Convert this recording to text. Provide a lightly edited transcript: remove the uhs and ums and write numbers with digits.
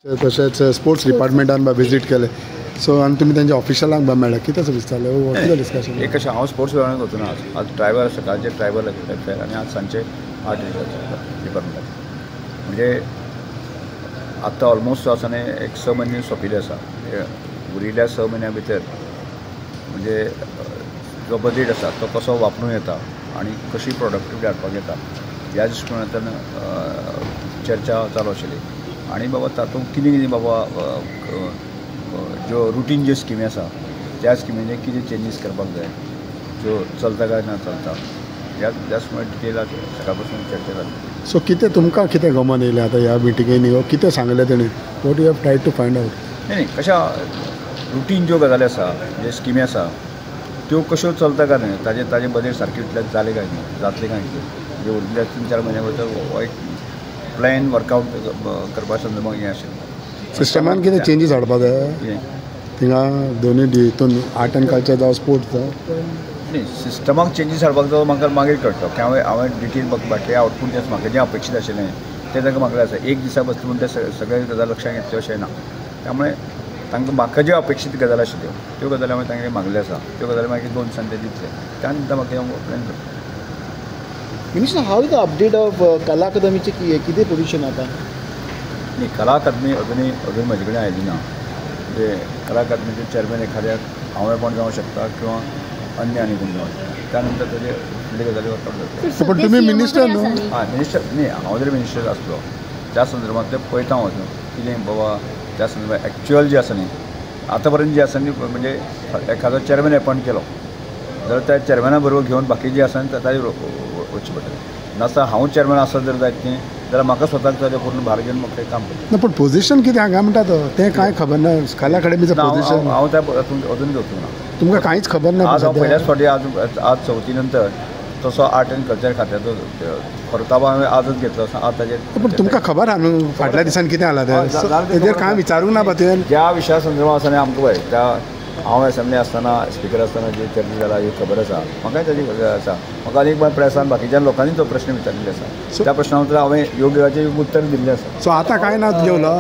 तशेंच sports डिपार्टमेंटान visit केले so आनी तुमी तेंच्या ऑफिशलांक मेळ्ळा कितें विचारलें कितें डिस्कशन एक अशें हांव स्पोर्ट्स विभागांत वचून आज ट्रायबल सकाळचे ट्रायबल वेलफेअर आनी आज सांजचे आर्ट डिपार्टमेंटाचे म्हणजे आतां ऑलमोस्ट आसा न्ही एक 6 म्हयने सोंपिल्ले आसा उरिल्ल्या 6 म्हयन्या भितर म्हणजे जो बजेट आसा तो कसो वापरूं येता आनी कशी प्रोडक्टिविटी हाडपाक येता ह्या दृश्टिकोनांतल्यान चर्चा चालू आशिल्ली आनी बाबा तातूंत कितें कितें बाबा ज्यो रुटीन ज्यो स्किमी आसा त्या स्किमीचे कितें चेंजीस करपाक जाय ज्यो चलता काय ना चलता ह्याच डिटेलाक सकाळ पासून चर्चा जाली. सो कितें तुमकां कितें गमन येयलें आतां ह्या मिटिंगेनी वो कितें सांगलें तेणी what you have try to find out. नाही कशा रुटीन ज्यो गजाली आसा जे स्किमी आसा त्यो कश्यो चलता काय न्ही ताजे बजेट सारके इतल्यात जाले काय न्ही जातले काय न्ही म्हणजे उरल्या 3-4 म्हयन्या भितर हो एक प्लॅन वर्कआउट करपा संदर्भात हें आशिल्लें. सिस्टमान कितें चेंजीस हाडपाक जाय थिंगा दोनूय हितून आर्ट एंड कल्चर जावं स्पोर्ट्स जावं न्ही सिस्टमाक चेंजीस हाडपाक जाय म्हाका मागीर कळटा की हांवें डिटेल बाकी आउटपूट जें म्हाका जें अपेक्षीत आशिल्लें तें तांकां म्हाका आसा एक दिसा बसता म्हणून ते सगळे गजाल लक्षांत घेतले अशें ना त्यामुळे तांकां म्हाका ज्यो अपेक्षीत गजाली आशिल्ल्यो त्यो गजाली हांवें तांकां मागले आसा त्यो गजाली मागीर 2 दिसांनी ते दितले त्या नंतर म्हाका प्लॅन करता. Minister how is the update of Kala अकादमीचे कितें पोजिशन आता न्ही कला अकादमी अजून म्हजे कडेन आयली ना म्हणजे कला अकादमीचे चेअरमॅन एखाद्याक हांवें पण जावं शकता किंवा अन्य आनी कोण जावं शकता त्या नंतर तेजे फुडले गजाली वर्कआउट जाता. पण तुमी मिनिस्टर न्हू. मिनिस्टर न्ही हांव जर मिनिस्टर आसलो त्या संदर्भांत ते पळयता हांव कितें बाबा त्या संदर्भात एक्च्युअल जे आसा न्ही आतां पर्यंत जे आसा न्ही म्हणजे एखादो चेअरमॅन अपॉयंट केलो जाल्यार त्या चेअरमॅना बरोबर घेवन बाकी जे आसा न्ही ताजेर वचचें पडटलें नासता हांव चेअरमॅन आसत जर जायत न्ही जाल्यार म्हाका स्वताक ताजें पूर्ण भार घेवन म्हाका काम करता. पूण पोजिशन कितें हांगा म्हणटा तो तें कांय खबर ना कला अकादमीचें पोजिशन हांव त्या अजून घेवचो ना तुमकां कांयच खबर ना. आज हांव पयल्याच फावटी आज चवथी नंतर तसो आर्ट एंड कल्चर खात्याचो परतावो हांवें आजच घेतलो आज ताजेर. पूण तुमकां खबर आहा न्हू फाटल्या दिसांनी कितें जालां तें तेजेर कांय विचारूंक ना तुवें. ज्या विशया संदर्भांत आसा न्ही आमकां पळय त्या हांव एसेंब्ली आसतना स्पिकर आसतना जी चर्चा जाला ही खबर आसा म्हाकाय ताजी खबर आसा म्हाका आनीक प्रेसान बाकीच्या लोकांनी तो प्रश्न विचारिल्ले आसा त्या प्रश्ना उत्तर हांवें योग्य उत्तर दिल्लें आसा. सो आतां कांय ना जेवलो